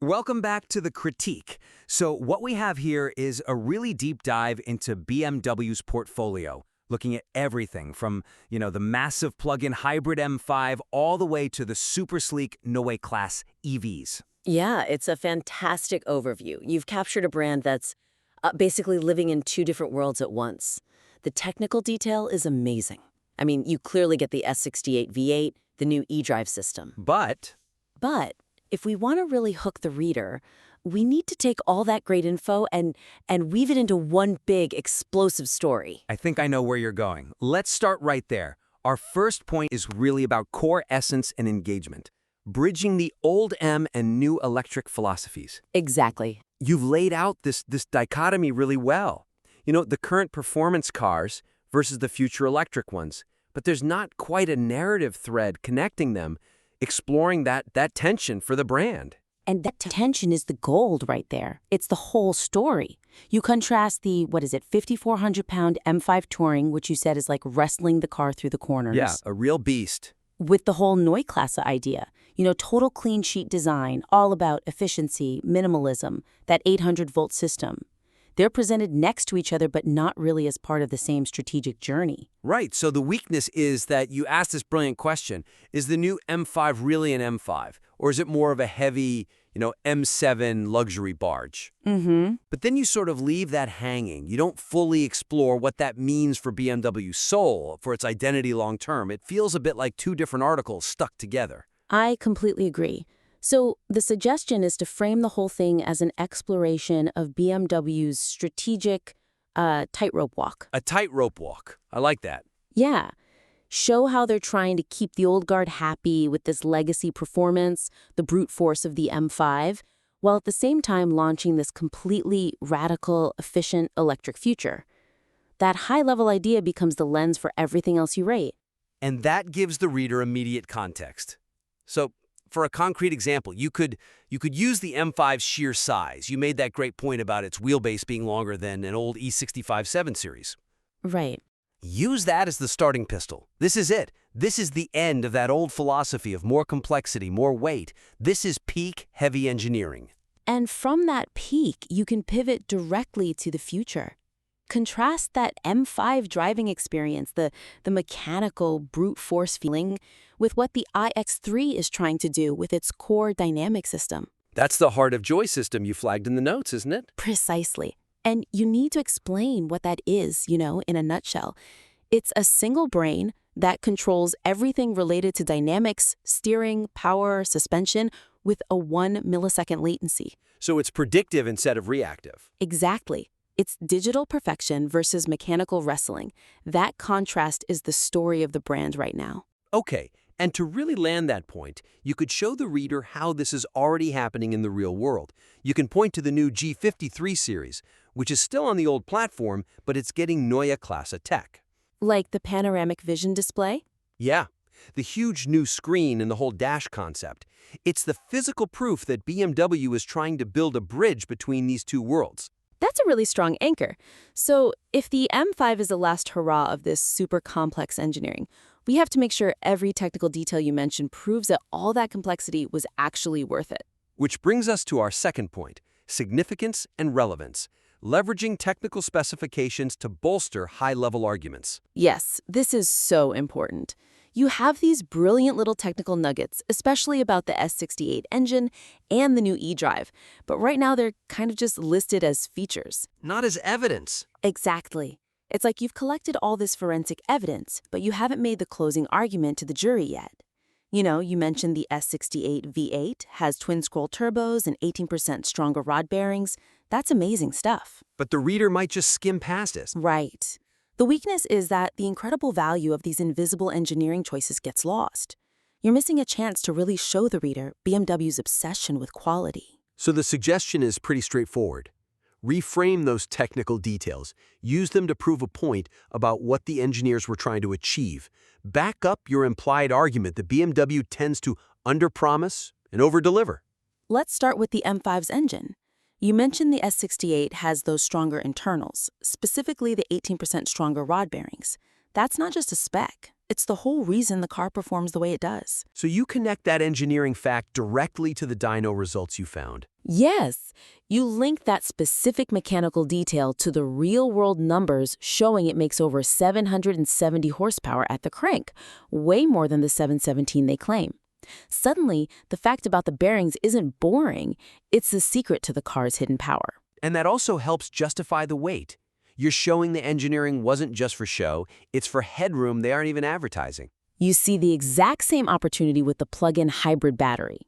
Welcome back to the critique. So what we have here is a really deep dive into BMW's portfolio, looking at everything from, the massive plug-in hybrid M5 all the way to the super sleek Neue Klasse EVs. Yeah, it's a fantastic overview. You've captured a brand that's basically living in two different worlds at once. The technical detail is amazing. I mean, you clearly get the S68 V8, the new eDrive system. But if we want to really hook the reader, we need to take all that great info and weave it into one big, explosive story. I think I know where you're going. Let's start right there. Our first point is really about core essence and engagement, bridging the old M and new electric philosophies. Exactly. You've laid out this dichotomy really well. The current performance cars versus the future electric ones. But there's not quite a narrative thread connecting them, exploring that tension for the brand. And that tension is the gold right there. It's the whole story. You contrast the, 5,400-pound M5 Touring, which you said is like wrestling the car through the corners. Yeah, a real beast. With the whole Neue Klasse idea. Total clean sheet design, all about efficiency, minimalism, that 800-volt system. They're presented next to each other, but not really as part of the same strategic journey. Right, so the weakness is that you asked this brilliant question, is the new M5 really an M5? Or is it more of a heavy, M7 luxury barge? But then you sort of leave that hanging. You don't fully explore what that means for BMW's soul, for its identity long term. It feels a bit like two different articles stuck together. I completely agree. So the suggestion is to frame the whole thing as an exploration of BMW's strategic tightrope walk. A tightrope walk. I like that. Yeah. Show how they're trying to keep the old guard happy with this legacy performance, the brute force of the M5, while at the same time launching this completely radical, efficient electric future. That high-level idea becomes the lens for everything else you rate. And that gives the reader immediate context. So, for a concrete example, you could use the M5's sheer size. You made that great point about its wheelbase being longer than an old E65 7 Series. Right. Use that as the starting pistol. This is it. This is the end of that old philosophy of more complexity, more weight. This is peak heavy engineering. And from that peak, you can pivot directly to the future. Contrast that M5 driving experience, the mechanical brute force feeling, with what the iX3 is trying to do with its core dynamic system. That's the heart of joy system you flagged in the notes, isn't it? Precisely. And you need to explain what that is, in a nutshell. It's a single brain that controls everything related to dynamics, steering, power, suspension, with a 1 millisecond latency. So it's predictive instead of reactive. Exactly. It's digital perfection versus mechanical wrestling. That contrast is the story of the brand right now. Okay, and to really land that point, you could show the reader how this is already happening in the real world. You can point to the new G53 series, which is still on the old platform, but it's getting Neue Klasse tech. Like the panoramic vision display? Yeah, the huge new screen and the whole dash concept. It's the physical proof that BMW is trying to build a bridge between these two worlds. That's a really strong anchor. So if the M5 is the last hurrah of this super complex engineering, we have to make sure every technical detail you mentioned proves that all that complexity was actually worth it. Which brings us to our second point, significance and relevance, leveraging technical specifications to bolster high-level arguments. Yes, this is so important. You have these brilliant little technical nuggets, especially about the S68 engine and the new eDrive, but right now they're kind of just listed as features. Not as evidence. Exactly. It's like you've collected all this forensic evidence, but you haven't made the closing argument to the jury yet. You mentioned the S68 V8 has twin-scroll turbos and 18% stronger rod bearings. That's amazing stuff. But the reader might just skim past it. Right. The weakness is that the incredible value of these invisible engineering choices gets lost. You're missing a chance to really show the reader BMW's obsession with quality. So the suggestion is pretty straightforward. Reframe those technical details. Use them to prove a point about what the engineers were trying to achieve. Back up your implied argument that BMW tends to underpromise and overdeliver. Let's start with the M5's engine. You mentioned the S68 has those stronger internals, specifically the 18% stronger rod bearings. That's not just a spec. It's the whole reason the car performs the way it does. So you connect that engineering fact directly to the dyno results you found. Yes, you link that specific mechanical detail to the real-world numbers showing it makes over 770 horsepower at the crank, way more than the 717 they claim. Suddenly, the fact about the bearings isn't boring, it's the secret to the car's hidden power. And that also helps justify the weight. You're showing the engineering wasn't just for show, it's for headroom they aren't even advertising. You see the exact same opportunity with the plug-in hybrid battery.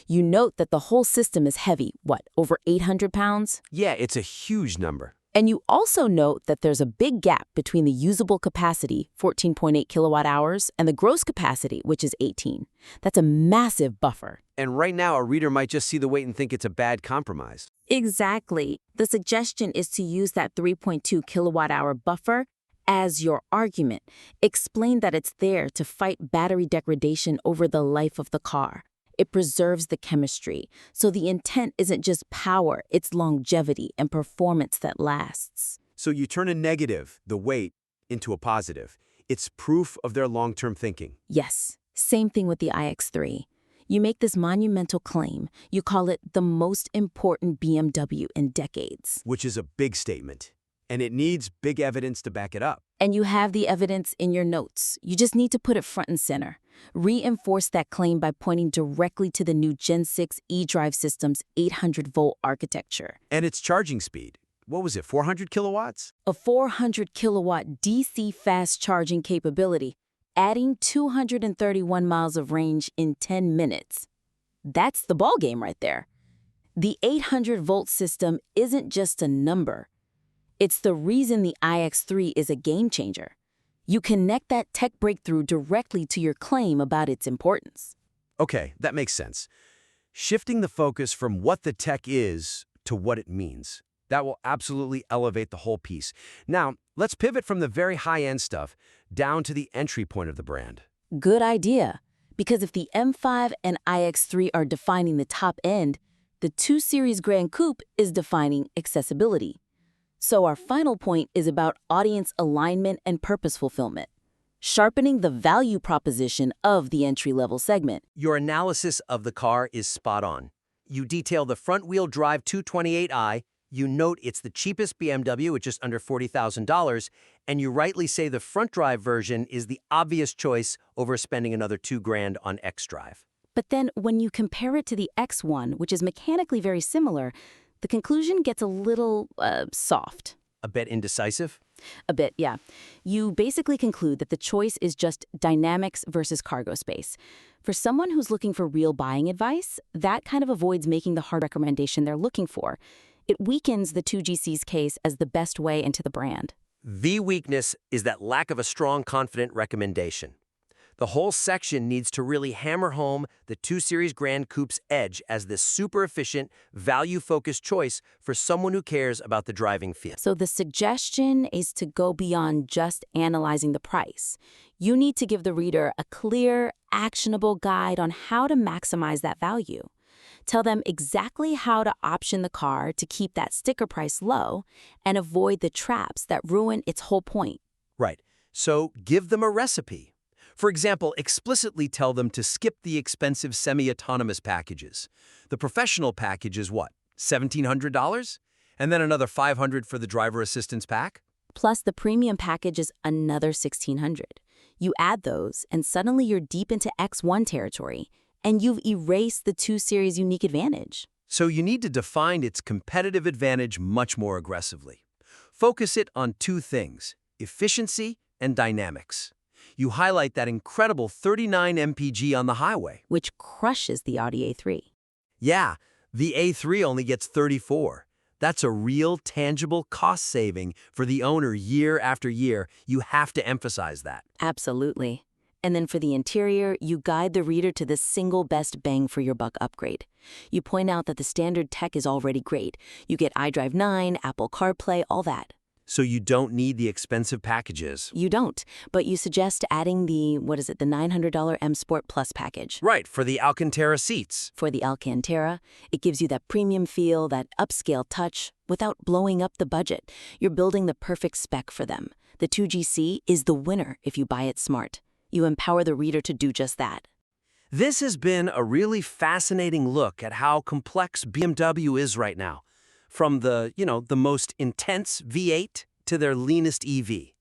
You note that the whole system is heavy, over 800 pounds? Yeah, it's a huge number. And you also note that there's a big gap between the usable capacity, 14.8 kilowatt hours, and the gross capacity, which is 18. That's a massive buffer. And right now, a reader might just see the weight and think it's a bad compromise. Exactly. The suggestion is to use that 3.2 kilowatt hour buffer as your argument. Explain that it's there to fight battery degradation over the life of the car. It preserves the chemistry, so the intent isn't just power, it's longevity and performance that lasts. So you turn a negative, the weight, into a positive. It's proof of their long-term thinking. Yes, same thing with the iX3. You make this monumental claim. You call it the most important BMW in decades. Which is a big statement. And it needs big evidence to back it up. And you have the evidence in your notes. You just need to put it front and center. Reinforce that claim by pointing directly to the new Gen 6 eDrive system's 800-volt architecture. And its charging speed. What was it, 400 kilowatts? A 400-kilowatt DC fast charging capability, adding 231 miles of range in 10 minutes. That's the ballgame right there. The 800-volt system isn't just a number. It's the reason the iX3 is a game changer. You connect that tech breakthrough directly to your claim about its importance. Okay, that makes sense. Shifting the focus from what the tech is to what it means. That will absolutely elevate the whole piece. Now, let's pivot from the very high-end stuff down to the entry point of the brand. Good idea. Because if the M5 and iX3 are defining the top end, the 2 Series Gran Coupe is defining accessibility. So our final point is about audience alignment and purpose fulfillment, sharpening the value proposition of the entry-level segment. Your analysis of the car is spot on. You detail the front-wheel drive 228i, you note it's the cheapest BMW at just under $40,000, and you rightly say the front-drive version is the obvious choice over spending another $2,000 on xDrive. But then when you compare it to the X1, which is mechanically very similar, the conclusion gets a little, soft. A bit indecisive? A bit, yeah. You basically conclude that the choice is just dynamics versus cargo space. For someone who's looking for real buying advice, that kind of avoids making the hard recommendation they're looking for. It weakens the 2GC's case as the best way into the brand. The weakness is that lack of a strong, confident recommendation. The whole section needs to really hammer home the 2 Series Gran Coupe's edge as this super efficient, value-focused choice for someone who cares about the driving feel. So the suggestion is to go beyond just analyzing the price. You need to give the reader a clear, actionable guide on how to maximize that value. Tell them exactly how to option the car to keep that sticker price low and avoid the traps that ruin its whole point. Right. So give them a recipe. For example, explicitly tell them to skip the expensive semi-autonomous packages. The professional package is what, $1,700? And then another $500 for the driver assistance pack? Plus, the premium package is another $1,600. You add those, and suddenly you're deep into X1 territory, and you've erased the 2 Series' unique advantage. So you need to define its competitive advantage much more aggressively. Focus it on two things, efficiency and dynamics. You highlight that incredible 39 mpg on the highway. Which crushes the Audi A3. Yeah, the A3 only gets 34. That's a real, tangible cost saving for the owner year after year. You have to emphasize that. Absolutely. And then for the interior, you guide the reader to the single best bang for your buck upgrade. You point out that the standard tech is already great. You get iDrive 9, Apple CarPlay, all that. So you don't need the expensive packages. You don't, but you suggest adding the $900 M Sport Plus package. Right, for the Alcantara seats. For the Alcantara, it gives you that premium feel, that upscale touch, without blowing up the budget. You're building the perfect spec for them. The 2GC is the winner if you buy it smart. you empower the reader to do just that. This has been a really fascinating look at how complex BMW is right now, from the most intense V8 to their leanest EV.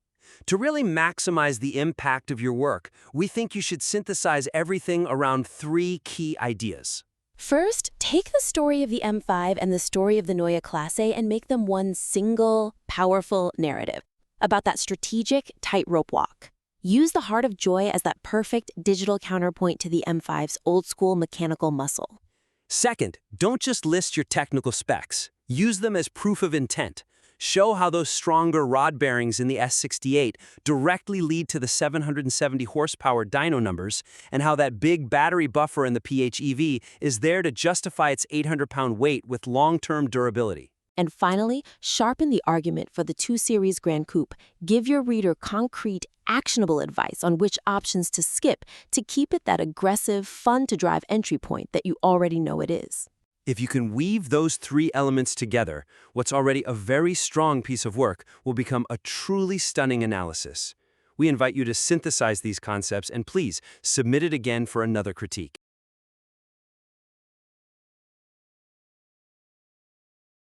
To really maximize the impact of your work, we think you should synthesize everything around 3 key ideas. First, take the story of the M5 and the story of the Neue Klasse and make them one single, powerful narrative about that strategic tightrope walk. Use the heart of joy as that perfect digital counterpoint to the M5's old-school mechanical muscle. Second, don't just list your technical specs. Use them as proof of intent. Show how those stronger rod bearings in the S68 directly lead to the 770 horsepower dyno numbers, and how that big battery buffer in the PHEV is there to justify its 800-pound weight with long-term durability. And finally, sharpen the argument for the 2 Series Gran Coupe. Give your reader concrete, actionable advice on which options to skip to keep it that aggressive, fun-to-drive entry point that you already know it is. If you can weave those 3 elements together, what's already a very strong piece of work will become a truly stunning analysis. We invite you to synthesize these concepts and please submit it again for another critique.